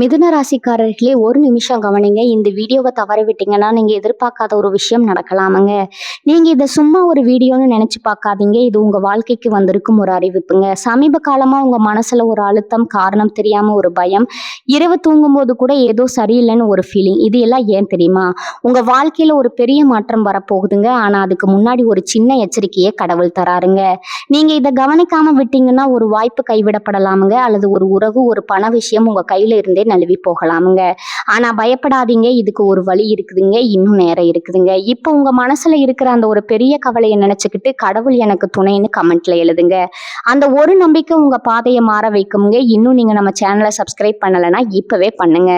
மிதுன ராசிக்காரர்களே, ஒரு நிமிஷம் கவனிங்க. இந்த வீடியோவை தவற விட்டீங்கன்னா நீங்க எதிர்பார்க்காத ஒரு விஷயம் நடக்கலாமுங்க. நீங்க இதை சும்மா ஒரு வீடியோன்னு நினைச்சு பார்க்காதீங்க. இது உங்க வாழ்க்கைக்கு வந்திருக்கும் ஒரு அறிவிப்புங்க. சமீப காலமா உங்க மனசுல ஒரு அழுத்தம், காரணம் தெரியாம ஒரு பயம், இரவு தூங்கும்போது கூட ஏதோ சரியில்லைன்னு ஒரு ஃபீலிங். இது எல்லாம் ஏன் தெரியுமா? உங்க வாழ்க்கையில ஒரு பெரிய மாற்றம் வரப்போகுதுங்க. ஆனா அதுக்கு முன்னாடி ஒரு சின்ன எச்சரிக்கையை கடவுள் தராருங்க. நீங்க இதை கவனிக்காம விட்டீங்கன்னா ஒரு வாய்ப்பு கைவிடப்படலாமுங்க, அல்லது ஒரு உறவு, ஒரு பண விஷயம் உங்க கையில இருந்தே நழுவி போகலாமுங்க. ஆனா பயப்படாதீங்க, இதுக்கு ஒரு வழி இருக்குதுங்க, இன்னும் நேரம் இருக்குதுங்க. இப்போ உங்க மனசுல இருக்கிற அந்த ஒரு பெரிய கவலையை நினைச்சுக்கிட்டு கடவுள் எனக்கு துணைன்னு கமெண்ட்ல எழுதுங்க. அந்த ஒரு நம்பிக்கை உங்க பாதையை மாற வைக்குங்க. இன்னும் நீங்க நம்ம சேனலை சப்ஸ்கிரைப் பண்ணலைன்னா இப்பவே பண்ணுங்க.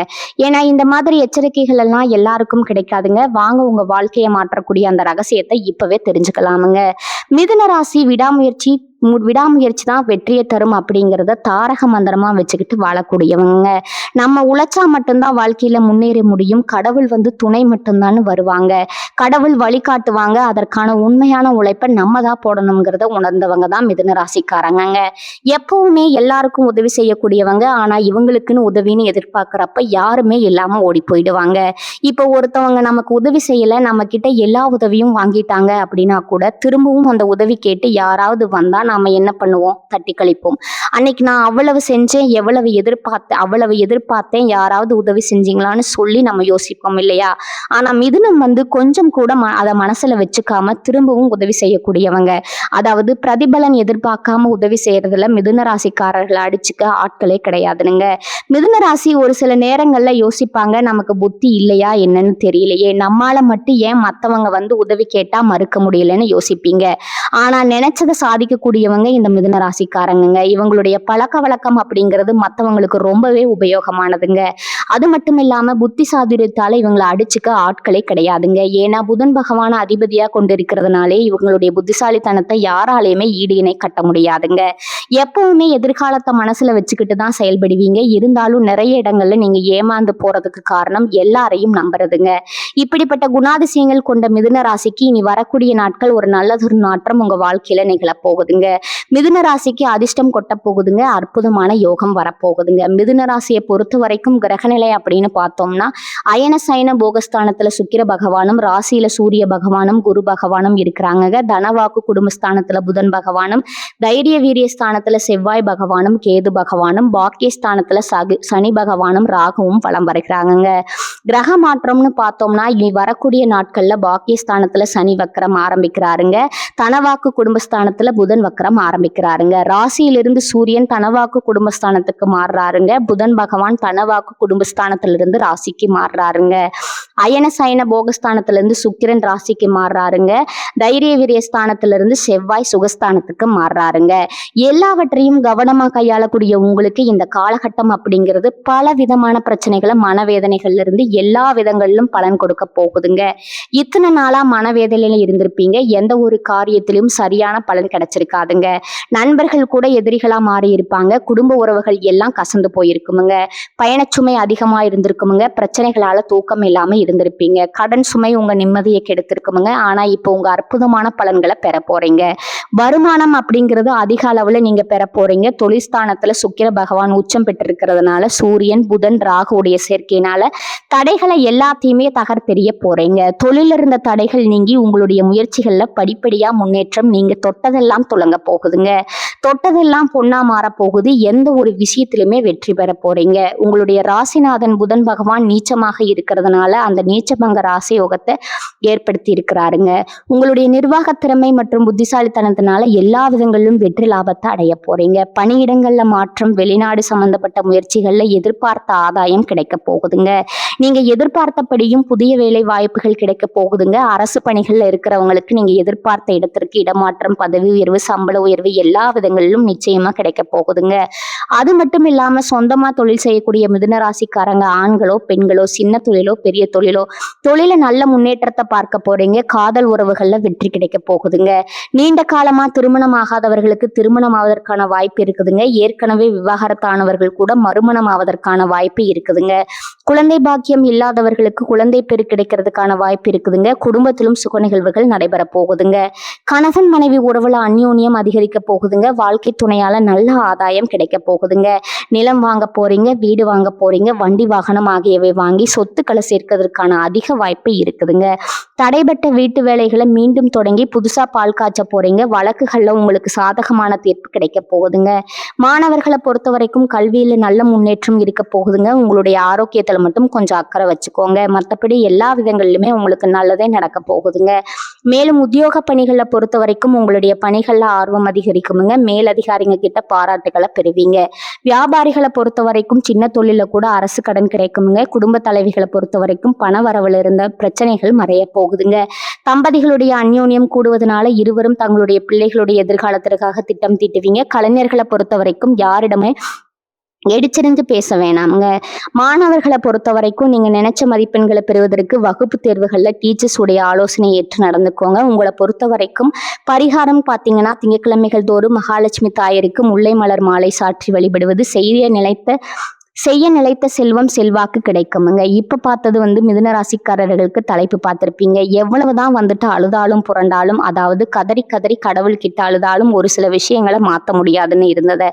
ஏன்னா இந்த மாதிரி எச்சரிக்கைகள் எல்லாம் எல்லாருக்கும் கிடைக்காதுங்க. வாங்க உங்க வாழ்க்கையை மாற்றக்கூடிய அந்த ரகசியத்தை இப்பவே தெரிஞ்சுக்கலாமுங்க. மிதுன ராசி விடாமுயற்சி தான் வெற்றியை தரும் அப்படிங்கிறத தாரக மந்திரமா வச்சுக்கிட்டு வாழக்கூடியவங்க. நம்ம உழைச்சா மட்டும்தான் வாழ்க்கையில முன்னேற முடியும். கடவுள் துணை மட்டும்தான் வருவாங்க. கடவுள் வழிகாட்டுவாங்க. அதற்கான உண்மையான உழைப்பை நம்ம தான் போடணுங்கிறத உணர்ந்தவங்க தான் மிதுன ராசிக்காரங்க. எப்பவுமே எல்லாருக்கும் உதவி செய்யக்கூடியவங்க. ஆனா இவங்களுக்குன்னு உதவின்னு எதிர்பார்க்கிறப்ப யாருமே இல்லாம ஓடி போயிடுவாங்க. இப்போ ஒருத்தவங்க நமக்கு உதவி செய்யல, நம்ம கிட்ட எல்லா உதவியும் வாங்கிட்டாங்க அப்படின்னா கூட திரும்பவும் அந்த உதவி கேட்டு யாராவது வந்தா நாம என்ன பண்ணுவோம்? தட்டி கழிப்போம். அன்னைக்கு நான் அவ்வளவு செஞ்சேன், அவ்வளவு எதிர்பார்த்தேன், யாராவது உதவி செஞ்சீங்களான்னு சொல்லி நம்ம யோசிப்போம் இல்லையா? ஆனா மிதுனம் கொஞ்சம் கூட அதை மனசுல வச்சுக்காம திரும்பவும் உதவி செய்யக்கூடியவங்க. அதாவது பிரதிபலன் எதிர்பார்க்காம உதவி செய்யறதுல மிதுன ராசிக்காரர்களை அடிச்சுக்க ஆட்களே கிடையாதுங்க. மிதுன ராசி ஒரு சில நேரங்கள்ல யோசிப்பாங்க, நமக்கு புத்தி இல்லையா என்னன்னு தெரியலையே, நம்மால மட்டும் ஏன் மத்தவங்க உதவி கேட்டா மறுக்க முடியலன்னு யோசிப்பீங்க. ஆனா நினைச்சதை சாதிக்கக்கூடியவங்க இந்த மிதுன ராசிக்காரங்க. இவங்களுடைய பழக்க வழக்கம் அப்படிங்கிறது மற்றவங்களுக்கு ரொம்பவே உபயோகமானதுங்க. அது மட்டும் இல்லாம புத்தி சாதுரியத்தால இவங்களை அடிச்சுக்க ஆட்களே கிடையாதுங்க. ஏன்னா புதன் பகவான அதிபதியா கொண்டிருக்கிறதுனாலே இவங்களுடைய புத்திசாலித்தனத்தை யாராலையுமே ஈடு இணை கட்ட முடியாதுங்க. எப்பவுமே எதிர்காலத்தை மனசுல வச்சுக்கிட்டு தான் செயல்படுவீங்க. இருந்தாலும் நிறைய இடங்கள்ல நீங்க ஏமாந்து போறதுக்கு காரணம் எல்லாரையும் நம்புறதுங்க. இப்படிப்பட்ட குணாதிசயங்கள் கொண்ட மிதுன ராசிக்கு இனி வரக்கூடிய நாட்கள் ஒரு நல்லதொரு மாற்றம் உங்க வாழ்க்கையில நிகழ போகுதுங்க. மிதுன ராசிக்கு அதிர்ஷ்டம் கொட்ட போகுதுங்க. அற்புதமான யோகம் வரப்போகுதுங்க. மிதுன ராசியை பொறுத்த வரைக்கும் கிரகநிலை அப்படின்னு பார்த்தோம்னா அயன சயன போகஸ்தானத்துல சுக்கிர பகவானும், ராசியில சூரிய பகவானும், குரு பகவானும் இருக்கிறாங்க. தனவாக்கு குடும்பஸ்தானத்துல புதன் பகவானும், தைரிய வீரிய ஸ்தானத்துல செவ்வாய் பகவானும், கேது பகவானும், பாக்கியஸ்தானத்துல சனி பகவானும், ராகுவும் பலம் வருகிறாங்க. கிரக மாற்றம்னு பார்த்தோம்னா இனி வரக்கூடிய நாட்கள்ல பாக்கியஸ்தானத்துல சனி வக்கரம் ஆரம்பிக்கிறாருங்க. தனவாக்கு குடும்பஸ்தானத்துல புதன் வக்கரம் ஆரம்பிக்கிறாருங்க. ராசியிலிருந்து சூரியன் தனவாக்கு குடும்பஸ்தானத்துக்கு மாறுறாருங்க. புதன் பகவான் தனவாக்கு குடும்பஸ்தானத்திலிருந்து ராசிக்கு மாறுறாருங்க. அயன சயன போகஸ்தானத்திலிருந்து சுக்கிரன் ராசிக்கு மாறுறாருங்க. தைரிய வீரிய ஸ்தானத்திலிருந்து செவ்வாய் சுகஸ்தானத்துக்கு மாறுறாருங்க. எல்லாவற்றையும் கவனமா கையாளக்கூடிய உங்களுக்கு இந்த காலகட்டம் அப்படிங்கிறது பல விதமான பிரச்சனைகளை, மனவேதனைகள்ல இருந்து எல்லா விதங்களிலும் பலன் கொடுக்க போகுதுங்க. இத்தனை நாளா மனவேதனையில இருந்திருப்பீங்க. எந்த ஒரு காரியத்திலும் சரியான பலன் கிடைச்சிருக்காதுங்க. நண்பர்கள் கூட எதிரிகளா மாறி இருப்பாங்க. குடும்ப உறவுகள் எல்லாம் கசந்து போயிருக்குமுங்க. பயணச்சுமை அதிகமா இருந்திருக்குமுங்க. பிரச்சனைகளால தூக்கம் இல்லாம இருந்திருப்பீங்க. கடன் சுமை உங்க நிம்மதியை கெடுத்திருக்குமுங்க. ஆனா இப்போ உங்க அற்புதமான பலன்களை பெற போறீங்க. வருமானம் அப்படிங்கிறது அதிக அளவுல நீங்க பெற போறீங்க. தொழில்ஸ்தானத்துல சுக்கிர பகவான் உச்சம் பெற்றிருக்கிறதுனால, சூரியன் புதன் ராகுடைய சேர்க்கையினால தடைகளை எல்லாத்தையுமே தகர்த்தெறிய போறீங்க. தொழில இருந்த தடைகள் நீங்கி உங்களுடைய முயற்சிகள்ல படிப்படியா முன்னேற்றம். நீங்க தொட்டதெல்லாம் துலங்க போகுதுங்க. தொட்டதெல்லாம் பொன்னா மாற போகுது. எந்த ஒரு விஷயத்திலுமே வெற்றி பெற போறீங்க. உங்களுடைய ராசிநாதன் புதன் பகவான் நீச்சமாக இருக்கிறதுனால அந்த நீச்சபங்க ராசி யோகத்தை ஏற்படுத்தி இருக்கிறாருங்க. உங்களுடைய நிர்வாக திறமை மற்றும் புத்திசாலித்தனத்தினால எல்லா விதங்களிலும் வெற்றி லாபத்தை அடைய போறீங்க. பணியிடங்கள்ல மாற்றம், வெளிநாடு சம்பந்தப்பட்ட முயற்சிகள்ல எதிர்பார்த்த ஆதாயம் கிடைக்க போகுதுங்க. நீங்க எதிர்பார்த்தபடியும் புதிய வேலை வாய்ப்புகள் கிடைக்க போகுதுங்க. அரசு பணிகள்ல இருக்கிறவங்களுக்கு நீங்க எதிர்பார்த்த இடத்திற்கு இடமாற்றம், பதவி உயர்வு, சம்பள உயர்வு எல்லா விதங்களிலும் நிச்சயமா கிடைக்க போகுதுங்க. அது மட்டும் இல்லாம சொந்தமா தொழில் செய்யக்கூடிய மிதுன ராசிக்காரங்க, ஆண்களோ பெண்களோ, சின்ன தொழிலோ பெரிய தொழில நல்ல முன்னேற்றத்தை பார்க்க போறீங்க. காதல் உறவுகள்ல வெற்றி கிடைக்க போகுதுங்க. நீண்ட காலமா திருமணம் ஆகாதவர்களுக்கு திருமணம் ஆவதற்கான வாய்ப்பு இருக்குதுங்க. ஏற்கனவே விவாகரத்தானவர்கள் கூட மறுமணம் ஆவதற்கான வாய்ப்பு இருக்குதுங்க. குழந்தை பாக்கியம் பாக்கியம் இல்லாதவர்களுக்கு குழந்தை பெரு கிடைக்கிறதுக்கான வாய்ப்பு இருக்குதுங்க. குடும்பத்திலும் சுக நிகழ்வுகள் நடைபெற போகுதுங்க. கணவன் மனைவி உறவுல அந்யோன்யம் அதிகரிக்க போகுதுங்க. வாழ்க்கை துணையால நல்ல ஆதாயம் கிடைக்க போகுதுங்க. நிலம் வாங்க போறீங்க, வீடு வாங்க போறீங்க, வண்டி வாகனம் ஆகியவை வாங்கி சொத்துக்களை சேர்க்கிறதுக்கான அதிக வாய்ப்பு இருக்குதுங்க. தடைபட்ட வீட்டு வேலைகளை மீண்டும் தொடங்கி புதுசா பால் காய்ச்ச போறீங்க. வழக்குகள்ல உங்களுக்கு சாதகமான தீர்ப்பு கிடைக்க போகுதுங்க. மாணவர்களை பொறுத்த வரைக்கும் கல்வியில நல்ல முன்னேற்றம் இருக்க போகுதுங்க. உங்களுடைய ஆரோக்கியத்துல மட்டும் கொஞ்சம் அக்கறை வச்சுக்கோங்க. மற்றபடி எல்லா விதங்களிலுமே உங்களுக்கு நல்லதே நடக்க போகுதுங்க. மேலும் உத்தியோக பணிகளை பொறுத்த வரைக்கும் உங்களுடைய பணிகள்ல ஆர்வம் அதிகரிக்குமுங்க. மேலதிகாரிங்க கிட்ட பாராட்டுகளை பெறுவீங்க. வியாபாரிகளை பொறுத்த வரைக்கும் சின்ன தொழில கூட அரசு கடன் கிடைக்குமுங்க. குடும்ப தலைவிகளை பொறுத்த வரைக்கும் பண வரவுல இருந்த பிரச்சனைகள் மறைய போகுதுங்க. தம்பதிகளுடைய அந்யோன்யம் கூடுவதனால இருவரும் தங்களுடைய பிள்ளைகளுடைய எதிர்காலத்திற்காக திட்டம் தீட்டுவீங்க. கலைஞர்களை பொறுத்த வரைக்கும் யாரிடமே எடுச்சிருந்து பேச வேணாமுங்க. மாணவர்களை பொறுத்த வரைக்கும் நீங்க நினைச்ச மதிப்பெண்களை பெறுவதற்கு வகுப்பு தேர்வுகள்ல டீச்சர்ஸ் உடைய ஆலோசனை ஏற்று நடந்துக்கோங்க. உங்களை பொறுத்த வரைக்கும் பரிகாரம் பார்த்தீங்கன்னா திங்கட்கிழமைகள் தோறும் மகாலட்சுமி தாயருக்கு முல்லை மலர் மாலை சாற்றி வழிபடுவது செய்ய நிலைத்த செல்வம் செல்வாக்கு கிடைக்குமுங்க. இப்ப பார்த்தது மிதுன ராசிக்காரர்களுக்கு தலைப்பு பார்த்திருப்பீங்க. எவ்வளவுதான் அழுதாலும் புரண்டாலும், அதாவது கதறி கதறி கடவுள் கிட்ட அழுதாலும் ஒரு சில விஷயங்களை மாற்ற முடியாதுன்னு இருந்ததை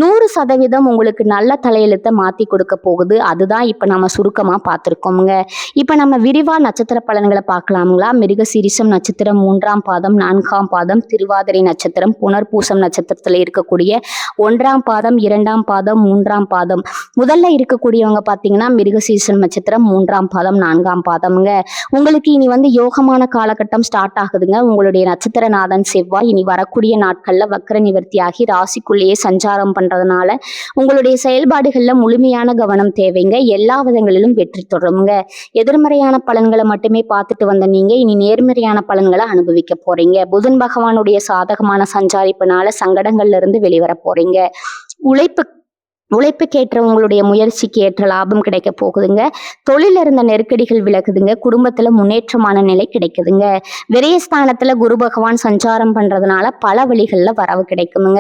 100% உங்களுக்கு நல்ல தலையெழுத்தை மாத்தி கொடுக்க போகுது. அதுதான் இப்ப நம்ம சுருக்கமா பார்த்திருக்கோமுங்க. இப்ப நம்ம விரிவா நட்சத்திர பலன்களை பார்க்கலாமுங்களா? மிருகசீரிஷம் நட்சத்திரம் 3ஆம் பாதம் 4ஆம் பாதம், திருவாதிரை நட்சத்திரம் புனர்பூசம் நட்சத்திரத்துல இருக்கக்கூடிய 1ஆம் பாதம் 2ஆம் பாதம் 3ஆம் பாதம். முதல்ல இருக்கக்கூடியவங்க பார்த்தீங்கன்னா மிருகசீரிஷம் நட்சத்திரம் 3ஆம் பாதம் 4ஆம் பாதம்ங்க. உங்களுக்கு இனி யோகமான காலகட்டம் ஸ்டார்ட் ஆகுதுங்க. உங்களுடைய நட்சத்திரநாதன் செவ்வாய் இனி வரக்கூடிய நாட்கள்ல வக்ர நிவர்த்தியாகி ராசிக்குள்ளேயே சஞ்சாரம் பண்றதுனால உங்களுடைய செயல்பாடுகள்ல முழுமையான கவனம் தேவைங்க. எல்லா விதங்களிலும் வெற்றி தொடருங்க. எதிர்மறையான பலன்களை மட்டுமே பார்த்துட்டு வந்த நீங்க இனி நேர்மறையான பலன்களை அனுபவிக்க போறீங்க. புதன் பகவானுடைய சாதகமான சஞ்சாரிப்பினால சங்கடங்கள்ல இருந்து வெளிவர போறீங்க. உழைப்புக்கேற்ற உங்களுடைய முயற்சிக்கு ஏற்ற லாபம் கிடைக்க போகுதுங்க. தொழில இருந்த நெருக்கடிகள் விலகுதுங்க. குடும்பத்துல முன்னேற்றமான நிலை கிடைக்குதுங்க. விரயஸ்தானத்துல குரு பகவான் சஞ்சாரம் பண்றதுனால பல வழிகள்ல வரவு கிடைக்குமுங்க.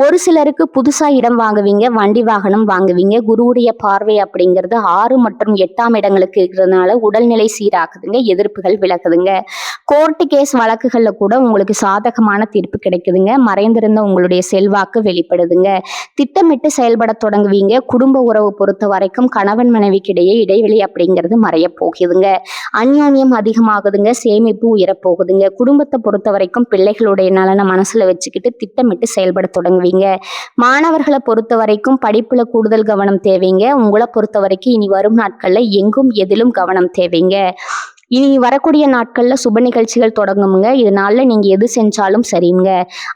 ஒரு சிலருக்கு புதுசா இடம் வாங்குவீங்க, வண்டி வாகனம் வாங்குவீங்க. குருவுடைய பார்வை அப்படிங்கிறது 6 மற்றும் 8ஆம் இடங்களுக்கு இருக்கிறதுனால உடல்நிலை சீராகுதுங்க. எதிர்ப்புகள் விலகுதுங்க. கோர்ட்டு கேஸ் வழக்குகள்ல கூட உங்களுக்கு சாதகமான தீர்ப்பு கிடைக்குதுங்க. மறைந்திருந்த உங்களுடைய செல்வாக்கு வெளிப்படுதுங்க. திட்டமிட்டு செயல்பட தொடங்குவீங்க. குடும்ப உறவு பொறுத்த வரைக்கும் கணவன் மனைவிக்கிடையே இடைவெளி அப்படிங்கிறது மறைய போகுதுங்க. அந்யோன்யம் அதிகமாகுதுங்க. சேமிப்பு உயரப்போகுதுங்க. குடும்பத்தை பொறுத்த வரைக்கும் பிள்ளைகளுடைய நலனை மனசுல வச்சுக்கிட்டு திட்டமிட்டு செயல்பட தொடங்குவீங்க. மாணவர்களை பொறுத்த வரைக்கும் படிப்புல கூடுதல் கவனம் தேவைங்க. உங்களை பொறுத்த வரைக்கும் இனி வரும் நாட்கள்ல எங்கும் எதிலும் கவனம் தேவைங்க. இனி வரக்கூடிய நாட்கள்ல சுப நிகழ்ச்சிகள் தொடங்குமுங்க. இதனால நீங்க எது செஞ்சாலும் சரிங்க,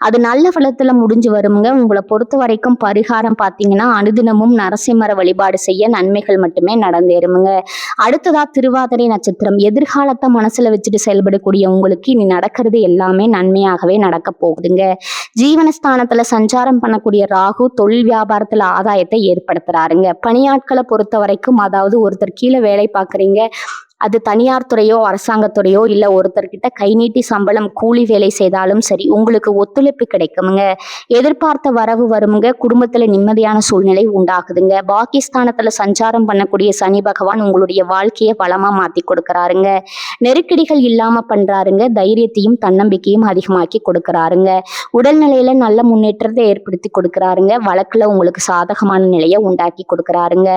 அது நல்ல பலத்துல முடிஞ்சு வருமுங்க. உங்களை பொறுத்த வரைக்கும் பரிகாரம் பார்த்தீங்கன்னா அனுதினமும் நரசிம்மர வழிபாடு செய்ய நன்மைகள் மட்டுமே நடந்தேறுமுங்க. அடுத்ததா திருவாதிரை நட்சத்திரம். எதிர்காலத்தை மனசுல வச்சுட்டு செயல்படக்கூடிய உங்களுக்கு இனி நடக்கிறது எல்லாமே நன்மையாகவே நடக்க போகுதுங்க. ஜீவனஸ்தானத்துல சஞ்சாரம் பண்ணக்கூடிய ராகு தொழில் வியாபாரத்துல ஆதாயத்தை ஏற்படுத்துறாருங்க. பணியாட்களை பொறுத்த வரைக்கும், அதாவது ஒருத்தர் கீழே வேலை பார்க்குறீங்க, அது தனியார் துறையோ அரசாங்கத்துறையோ இல்லை ஒருத்தர்கிட்ட கை நீட்டி சம்பளம் கூலி வேலை செய்தாலும் சரி உங்களுக்கு ஒத்துழைப்பு கிடைக்குமுங்க. எதிர்பார்த்த வரவு வருமுங்க. குடும்பத்துல நிம்மதியான சூழ்நிலை உண்டாகுதுங்க. பாகிஸ்தானத்துல சஞ்சாரம் பண்ணக்கூடிய சனி பகவான் உங்களுடைய வாழ்க்கையை வளமா மாத்தி கொடுக்கறாருங்க. நெருக்கடிகள் இல்லாம பண்றாருங்க. தைரியத்தையும் தன்னம்பிக்கையும் அதிகமாக்கி கொடுக்கறாருங்க. உடல்நிலையில நல்ல முன்னேற்றத்தை ஏற்படுத்தி கொடுக்கறாருங்க. வழக்குல உங்களுக்கு சாதகமான நிலையை உண்டாக்கி கொடுக்கறாருங்க.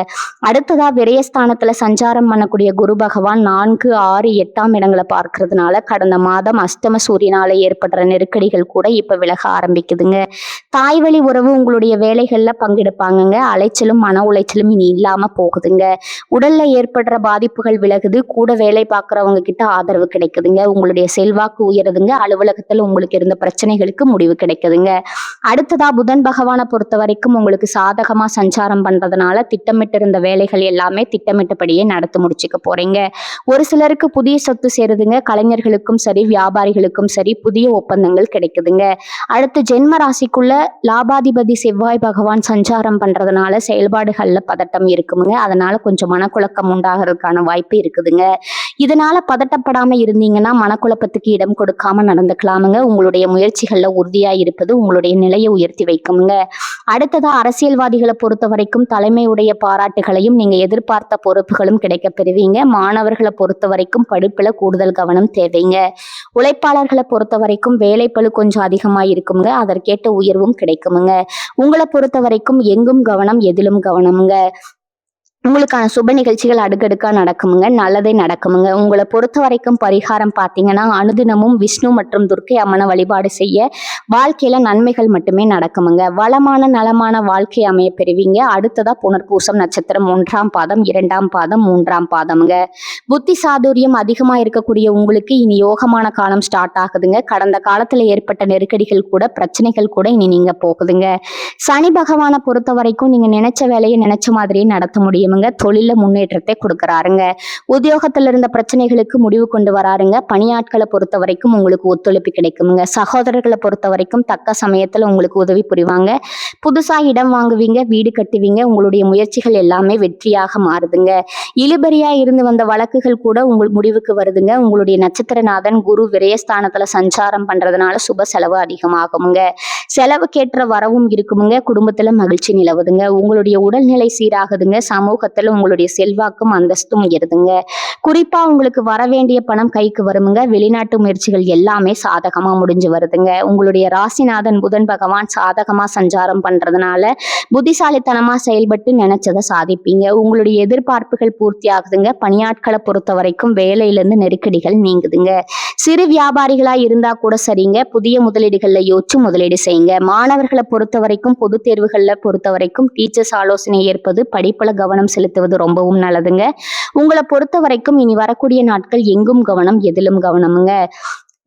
அடுத்ததா விரயஸ்தானத்துல சஞ்சாரம் பண்ணக்கூடிய குரு பகவான் 4, 6, 8ஆம் இடங்களை பார்க்கறதுனால கடந்த மாதம் அஷ்டம சூரியனால ஏற்படுற நெருக்கடிகள் கூட இப்ப விலக ஆரம்பிக்குதுங்க. தாய் வழி உறவு உங்களுடைய வேலைகள்ல பங்கெடுப்பாங்கங்க. அலைச்சலும் மன உளைச்சலும் இனி இல்லாம போகுதுங்க. உடல்ல ஏற்படுற பாதிப்புகள் விலகுது. கூட வேலை பார்க்கறவங்க கிட்ட ஆதரவு கிடைக்குதுங்க. உங்களுடைய செல்வாக்கு உயருதுங்க. அலுவலகத்துல உங்களுக்கு இருந்த பிரச்சனைகளுக்கு முடிவு கிடைக்குதுங்க. அடுத்ததா புதன் பகவானை பொறுத்த வரைக்கும் உங்களுக்கு சாதகமா சஞ்சாரம் பண்றதுனால திட்டமிட்டு இருந்த வேலைகள் எல்லாமே திட்டமிட்டபடியே நடத்தி முடிச்சுக்க போறீங்க. ஒரு சிலருக்கு புதிய சொத்து சேருதுங்க. கலைஞர்களுக்கும் சரி வியாபாரிகளுக்கும் சரி புதிய ஒப்பந்தங்கள் கிடைக்குதுங்க. அடுத்து ஜென்ம ராசிக்குள்ள லாபாதிபதி செவ்வாய் பகவான் சஞ்சாரம் பண்றதுனால செயல்பாடுகள்ல பதட்டம் இருக்குமுங்க. அதனால கொஞ்சம் மனக்குழக்கம் உண்டாகிறதுக்கான வாய்ப்பு இருக்குதுங்க. இதனால பதட்டப்படாம இருந்தீங்கன்னா மனக்குழப்பத்துக்கு இடம் கொடுக்காம நடந்துக்கலாமுங்க. உங்களுடைய முயற்சிகள்ல உறுதியா இருப்பது உங்களுடைய நிலையை உயர்த்தி வைக்குமுங்க. அடுத்ததா அரசியல்வாதிகளை பொறுத்த வரைக்கும் தலைமையுடைய பாராட்டுகளையும் நீங்க எதிர்பார்த்த பொறுப்புகளும் கிடைக்க பெறுவீங்க. மாணவர்களை பொறுத்த வரைக்கும் படிப்புல கூடுதல் கவனம் தேவைங்க. உழைப்பாளர்களை பொறுத்த வரைக்கும் வேலைப்பளு கொஞ்சம் அதிகமா இருக்குங்க. அதற்கேற்ற உயர்வும் கிடைக்குமுங்க. உங்களை பொறுத்த வரைக்கும் எங்கும் கவனம் எதிலும் கவனமுங்க. உங்களுக்கான சுப நிகழ்ச்சிகள் அடுக்கடுக்கா நடக்குமுங்க. நல்லதே நடக்குமுங்க. உங்களை பொறுத்த வரைக்கும் பரிகாரம் பார்த்தீங்கன்னா அனுதினமும் விஷ்ணு மற்றும் துர்க்கை அம்மனை வழிபாடு செய்ய வாழ்க்கையில நன்மைகள் மட்டுமே நடக்குமுங்க. வளமான நலமான வாழ்க்கை அமைய பெறுவீங்க. அடுத்ததா புனர்பூசம் நட்சத்திரம் 1ஆம் பாதம் 2ஆம் பாதம் 3ஆம் பாதம்ங்க. புத்தி சாதுரியம் அதிகமா இருக்கக்கூடிய உங்களுக்கு இனி யோகமான காலம் ஸ்டார்ட் ஆகுதுங்க. கடந்த காலத்துல ஏற்பட்ட நெருக்கடிகள் கூட பிரச்சனைகள் கூட இனி நீங்க போகுதுங்க. சனி பகவானை பொறுத்த வரைக்கும் நீங்க நினைச்ச வேலையை நினைச்ச மாதிரியே நடத்த முடியும். தொழில முன்னேற்றத்தை கொடுக்கறாருங்க. உத்தியோகத்துல இருந்த பிரச்சனைகளுக்கு முடிவு கொண்டு வராருங்க. பணியாட்களை பொறுத்த வரைக்கும் உங்களுக்கு ஒத்துழைப்பு கிடைக்குமுங்க. சகோதரர்களை பொறுத்த வரைக்கும் தக்க சமயத்துல உங்களுக்கு உதவி புரிவாங்க. புதுசா இடம் வாங்குவீங்க, வீடு கட்டுவீங்க. உங்களுடைய முயற்சிகள் எல்லாமே வெற்றியாக மாறுதுங்க. இழுபறியா இருந்து வந்த வழக்குகள் கூட உங்கள் முடிவுக்கு வருதுங்க. உங்களுடைய நட்சத்திரநாதன் குரு விரயஸ்தானத்துல சஞ்சாரம் பண்றதுனால சுப செலவு அதிகமாகுமுங்க. செலவுக்கேற்ற வரவும் இருக்குமுங்க. குடும்பத்துல மகிழ்ச்சி நிலவுதுங்க. உங்களுடைய உடல்நிலை சீராகுதுங்க. சமூகத்துல உங்களுடைய செல்வாக்கும் அந்தஸ்தும் உயருதுங்க. குறிப்பா உங்களுக்கு வர வேண்டிய பணம் கைக்கு வருமுங்க. வெளிநாட்டு முயற்சிகள் எல்லாமே சாதகமா முடிஞ்சு வருதுங்க. உங்களுடைய ராசிநாதன் புதன் பகவான் சாதகமா சஞ்சாரம் பண்றதுனால புத்திசாலித்தனமா செயல்பட்டு நினைச்சதை சாதிப்பீங்க. உங்களுடைய எதிர்பார்ப்புகள் பூர்த்தி ஆகுதுங்க. பணியாட்களை பொறுத்த வரைக்கும் வேலையிலிருந்து நெருக்கடிகள் நீங்குதுங்க. சிறு வியாபாரிகளா இருந்தா கூட சரிங்க. புதிய முதலீடுகள்ல யோசிச்சு முதலீடு செய்யுங்க. மாணவர்களை பொறுத்த வரைக்கும் பொது தேர்வுகள்ல பொறுத்த வரைக்கும் டீச்சர்ஸ் ஆலோசனை ஏற்பது படிப்புல கவனம் செலுத்துவது ரொம்பவும் நல்லதுங்க. உங்களை பொறுத்த வரைக்கும் இனி வரக்கூடிய நாட்கள் எங்கும் கவனம் எதிலும் கவனமுங்க.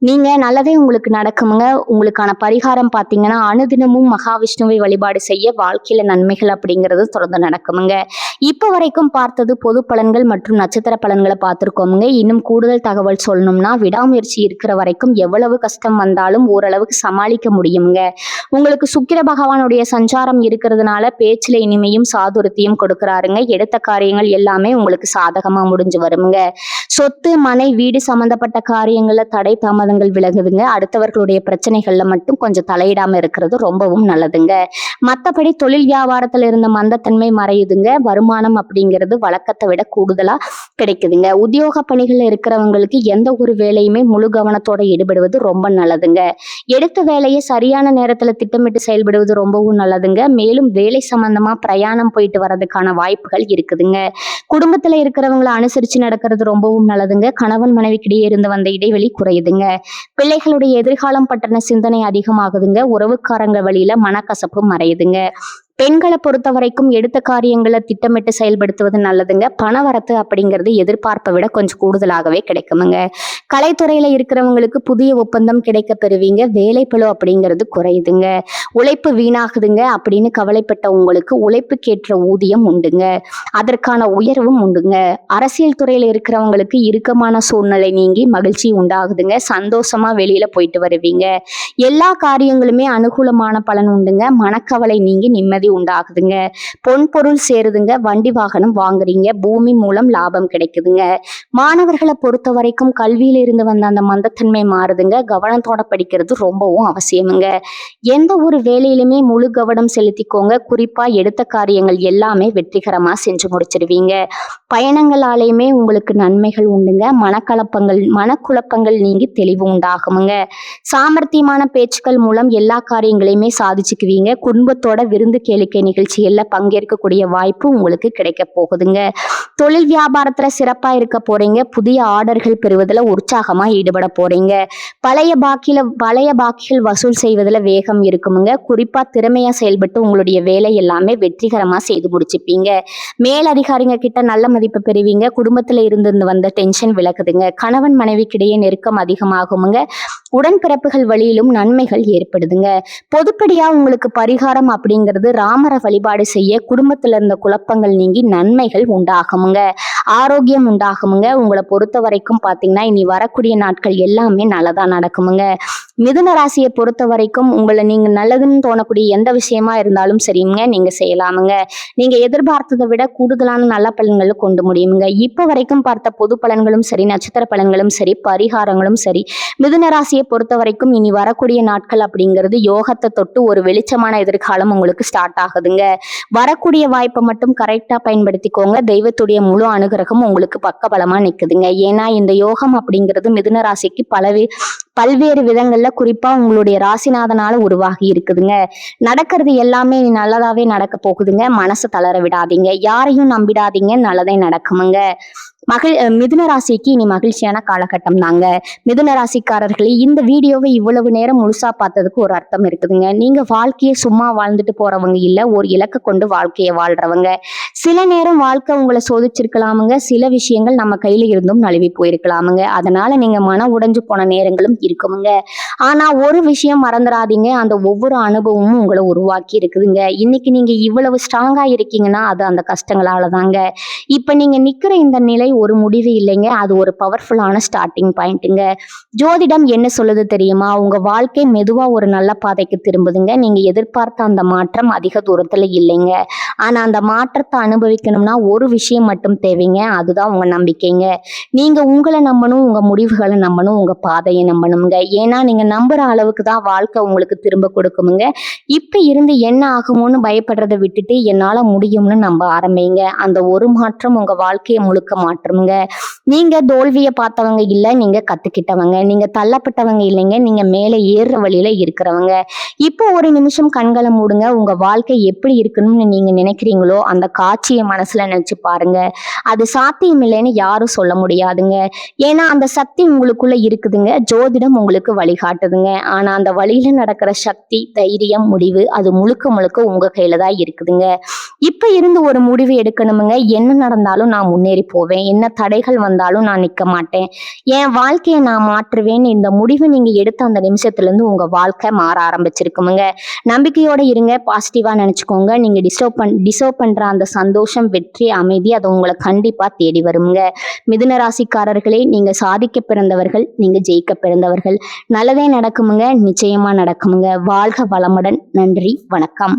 நீங்க நல்லதே உங்களுக்கு நடக்குமுங்க. உங்களுக்கான பரிகாரம் பார்த்தீங்கன்னா அனுதினமும் மகாவிஷ்ணுவை வழிபாடு செய்ய வாழ்க்கையில நன்மைகள் அப்படிங்கிறது தொடர்ந்து நடக்குமுங்க. இப்போ வரைக்கும் பார்த்தது பொது பலன்கள் மற்றும் நட்சத்திர பலன்களை பார்த்துருக்கோமுங்க. இன்னும் கூடுதல் தகவல் சொல்லணும்னா விடாமுயற்சி இருக்கிற வரைக்கும் எவ்வளவு கஷ்டம் வந்தாலும் ஓரளவுக்கு சமாளிக்க முடியுங்க. உங்களுக்கு சுக்கிர பகவானுடைய சஞ்சாரம் இருக்கிறதுனால பேச்சுல இனிமையும் சாதுரியத்தையும் கொடுக்குறாருங்க. எடுத்த காரியங்கள் எல்லாமே உங்களுக்கு சாதகமா முடிஞ்சு வருமுங்க. சொத்து மனை வீடு சம்பந்தப்பட்ட காரியங்கள்ல தடை தாமதங்கள் விலகுதுங்க. அடுத்தவர்களுடைய பிரச்சனைகள்ல மட்டும் கொஞ்சம் தலையிடாம இருக்கிறது ரொம்பவும் நல்லதுங்க. மற்றபடி தொழில் வியாபாரத்துல இருந்த மந்தத்தன்மை மறையுதுங்க. வருமானம் அப்படிங்கிறது வழக்கத்தை விட கூடுதலா கிடைக்குதுங்க. உத்தியோக பணிகள்ல இருக்கிறவங்களுக்கு எந்த ஒரு வேலையுமே முழு கவனத்தோட ஈடுபடுவது ரொம்ப நல்லதுங்க. எடுத்த வேலையை சரியான நேரத்துல திட்டமிட்டு செயல்படுவது ரொம்பவும் நல்லதுங்க. மேலும் வேலை சம்பந்தமா பிரயாணம் போயிட்டு வர்றதுக்கான வாய்ப்புகள் இருக்குதுங்க. குடும்பத்துல இருக்கிறவங்களை அனுசரிச்சு நடக்கிறது ரொம்பவும் நல்லதுங்க. கணவன் மனைவிக்கிடையே இருந்து வந்த இடைவெளி குறையுதுங்க. பிள்ளைகளுடைய எதிர்காலம் பற்றின சிந்தனை அதிகமாகுதுங்க. உறவுக்காரங்க வழியில மனக்கசப்பு மறையுதுங்க. பெண்களை பொறுத்த வரைக்கும் எடுத்த காரியங்களை திட்டமிட்டு செயல்படுத்துவது நல்லதுங்க. பணவரத்து அப்படிங்கிறது எதிர்பார்ப்பை விட கொஞ்சம் கூடுதலாகவே கிடைக்குமுங்க. கலைத்துறையில இருக்கிறவங்களுக்கு புதிய ஒப்பந்தம் கிடைக்க பெறுவீங்க. வேலைப்பளு அப்படிங்கிறது குறையுதுங்க. உழைப்பு வீணாகுதுங்க அப்படின்னு கவலைப்பட்ட உங்களுக்கு உழைப்புக்கேற்ற ஊதியம் உண்டுங்க. அதற்கான உயர்வும் உண்டுங்க. அரசியல் துறையில இருக்கிறவங்களுக்கு இறுக்கமான சூழ்நிலை நீங்கி மகிழ்ச்சி உண்டாகுதுங்க. சந்தோஷமா வெளியில போயிட்டு வருவீங்க. எல்லா காரியங்களுமே அனுகூலமான பலன் உண்டுங்க. மனக்கவலை நீங்கி நிம்மதி உண்டாகுதுங்க. பொன் பொருள் சேருதுங்க. வண்டி வாகனம் வாங்குறீங்க. பூமி மூலம் லாபம் கிடைக்குதுங்க. மாணவர்களை பொறுத்த வரைக்கும் கல்வியில இருந்து வந்த அந்த மந்தத்தன்மை மாறுதுங்க. கவனத்தோட படிக்கிறது ரொம்பவும் அவசியமுங்க. எந்த ஒரு வேலையிலுமே முழு கவனம் செலுத்திக்கோங்க. குறிப்பா எடுத்த காரியங்கள் எல்லாமே வெற்றிகரமா செஞ்சு முடிச்சிருவீங்க. பயணங்களாலேயுமே உங்களுக்கு நன்மைகள் உண்டுங்க. மனக்குழப்பங்கள் நீங்கி தெளிவு உண்டாகுமுங்க. சாமர்த்தியமான பேச்சுக்கள் மூலம் எல்லா காரியங்களையுமே சாதிச்சுக்குவீங்க. குடும்பத்தோட விருந்து கேளிக்கை நிகழ்ச்சிகள்ல பங்கேற்கக்கூடிய வாய்ப்பு உங்களுக்கு கிடைக்க போகுதுங்க. தொழில் வியாபாரத்துல சிறப்பா இருக்க போறீங்க. புதிய ஆர்டர்கள் பெறுவதில் உற்சாகமா ஈடுபட போறீங்க. பழைய பாக்கிகள் வசூல் செய்வதில் வேகம் இருக்குமுங்க. குறிப்பா திறமையா செயல்பட்டு உங்களுடைய வேலை எல்லாமே வெற்றிகரமா செய்து முடிச்சுப்பீங்க. மேலதிகாரிங்க கிட்ட நல்ல மதிப்பு பெறுவீங்க. குடும்பத்துல இருந்து வந்த டென்ஷன் விலகுதுங்க. கணவன் மனைவிக்கிடையே நெருக்கம் அதிகமாகுமுங்க. உடன்பிறப்புகள் வழியிலும் நன்மைகள் ஏற்படுதுங்க. பொதுப்படியா உங்களுக்கு பரிகாரம் அப்படிங்கிறது ராமரை வழிபாடு செய்ய குடும்பத்துல இருந்த குழப்பங்கள் நீங்கி நன்மைகள் உண்டாகுமுங்க. ஆரோக்கியம் உண்டாகுமுங்க. உங்களை பொறுத்த வரைக்கும் பார்த்தீங்கன்னா இனி வரக்கூடிய நாட்கள் எல்லாமே நல்லதா நடக்குமுங்க. மிதுன ராசியை பொறுத்த வரைக்கும் உங்களை நீங்க நல்லதுன்னு தோணக்கூடிய எந்த விஷயமா இருந்தாலும் சரிங்க நீங்க செய்யலாமுங்க. நீங்க எதிர்பார்த்ததை விட கூடுதலான நல்ல பலன்களை கொண்டு முடியுங்க. இப்ப வரைக்கும் பார்த்த பொது பலன்களும் சரி, நட்சத்திர பலன்களும் சரி, பரிகாரங்களும் சரி, மிதுன ராசியை பொறுத்த வரைக்கும் இனி வரக்கூடிய நாட்கள் அப்படிங்கிறது யோகத்தை தொட்டு ஒரு வெளிச்சமான எதிர்காலம் உங்களுக்கு ஸ்டார்ட் ஆகுதுங்க. வரக்கூடிய வாய்ப்பை மட்டும் கரெக்டா பயன்படுத்திக்கோங்க. தெய்வத்துடைய முழு அனுகிரகம் உங்களுக்கு பக்கபலமா நிக்குதுங்க. ஏன்னா இந்த யோகம் அப்படிங்கிறது மிதுன ராசிக்கு பல்வேறு விதங்கள்ல குறிப்பா உங்களுடைய ராசிநாதனால உருவாகி இருக்குதுங்க. நடக்கிறது எல்லாமே நல்லதாவே நடக்க போகுதுங்க. மனசை தளர விடாதீங்க, யாரையும் நம்பிடாதீங்க, நல்லதே நடக்குமுங்க. மிதுன ராசிக்கு இனி மகிழ்ச்சியான காலகட்டம் தாங்க. மிதுன ராசிக்காரர்களே, இந்த வீடியோவை இவ்வளவு நேரம் முழுசா பார்த்ததுக்கு ஒரு அர்த்தம் இருக்குதுங்க. நீங்க வாழ்க்கையை சும்மா வாழ்ந்துட்டு போறவங்க இல்ல, ஒரு இலக்கை கொண்டு வாழ்க்கையை வாழ்றவங்க. சில நேரம் வாழ்க்கை உங்களை சோதிச்சிருக்கலாமுங்க. சில விஷயங்கள் நம்ம கையில இருந்தும் நழுவி போயிருக்கலாமுங்க. அதனால நீங்க மன உடைஞ்சு போன நேரங்களும் இருக்குமுங்க. ஆனா ஒரு விஷயம் மறந்துடாதீங்க, அந்த ஒவ்வொரு அனுபவமும் உங்களை உருவாக்கி இருக்குதுங்க. இன்னைக்கு நீங்க இவ்வளவு ஸ்ட்ராங்கா இருக்கீங்கன்னா அது அந்த கஷ்டங்களால தாங்க. இப்ப நீங்க நிக்கிற இந்த நிலை ஒரு முடிவு இல்லைங்க, அது ஒரு பவர்ஃபுல்லான ஸ்டார்டிங் பாயிண்ட்டுங்க. ஜோதிடம் என்ன சொல்லுது தெரியுமா? உங்க வாழ்க்கை மெதுவா ஒரு நல்ல பாதைக்கு திரும்புதுங்க. நீங்க எதிர்பார்த்த அந்த மாற்றம் அதிக தூரத்துல இல்லைங்க. ஆனா அந்த மாற்றத்தை அனுபவிக்கணும்னா ஒரு விஷயம் மட்டும் தேவைங்க, அதுதான் உங்க நம்பிக்கைங்க. நீங்க உங்களை நம்பணும், உங்க முடிவுகளை நம்பணும், உங்க பாதையை நம்பணுங்க. ஏன்னா நீங்க நம்புற அளவுக்கு தான் வாழ்க்கை உங்களுக்கு திரும்ப கொடுக்குமுங்க. இப்ப இருந்து என்ன ஆகுமோன்னு பயப்படுறதை விட்டுட்டு என்னால முடியும்னு நம்ப ஆரம்பிங்க. அந்த ஒரு மாற்றம் உங்க வாழ்க்கையை முழுக்க மாற்றுங்க. நீங்க தோல்வியை பார்த்தவங்க இல்ல, நீங்க கத்துக்கிட்டவங்க. நீங்க தள்ளப்பட்டவங்க இல்லைங்க, நீங்க மேலே ஏறுற வழியில இருக்கிறவங்க. இப்போ ஒரு நிமிஷம் கண்களை மூடுங்க. உங்க வாழ்க்கை எப்படி இருக்கணும்னு நீங்க நினைக்கிறீங்களோ அந்த காட்சியை மனசுல நினைச்சு பாருங்க. அது சாத்தியம் இல்லைன்னு யாரும் சொல்ல முடியாதுங்க. ஏன்னா அந்த சக்தி உங்களுக்குள்ள இருக்குதுங்க. ஜோதிடம் உங்களுக்கு வழிகாட்டுதுங்க. ஆனா அந்த வழியில நடக்கிற சக்தி, தைரியம், முடிவு அது முழுக்க முழுக்க உங்க கையில தான் இருக்குதுங்க. இப்ப இருந்து ஒரு முடிவு எடுக்கணுமுங்க. என்ன நடந்தாலும் நான் முன்னேறி போவேன், என்ன தடைகள் வந்தாலும் நான் நிக்க மாட்டேன், என் வாழ்க்கையை நான் மாற்றுவேன்னு இந்த முடிவு நீங்க எடுத்த அந்த நிமிஷத்துல இருந்து உங்க வாழ்க்கை மாற ஆரம்பிச்சிருக்குமுங்க. நம்பிக்கையோட இருங்க, பாசிட்டிவா நினைச்சுக்கோங்க. நீங்க டிசர்வ் பண்ற அந்த சந்தோஷம், வெற்றி, அமைதி அது உங்களை கண்டிப்பா தேடி வருங்க. மிதுன ராசிக்காரர்களே, நீங்க சாதிக்க பிறந்தவர்கள், நீங்க ஜெயிக்க பிறந்தவர்கள். நல்லதே நடக்குமுங்க, நிச்சயமா நடக்குமுங்க. வாழ்க வளமுடன். நன்றி, வணக்கம்.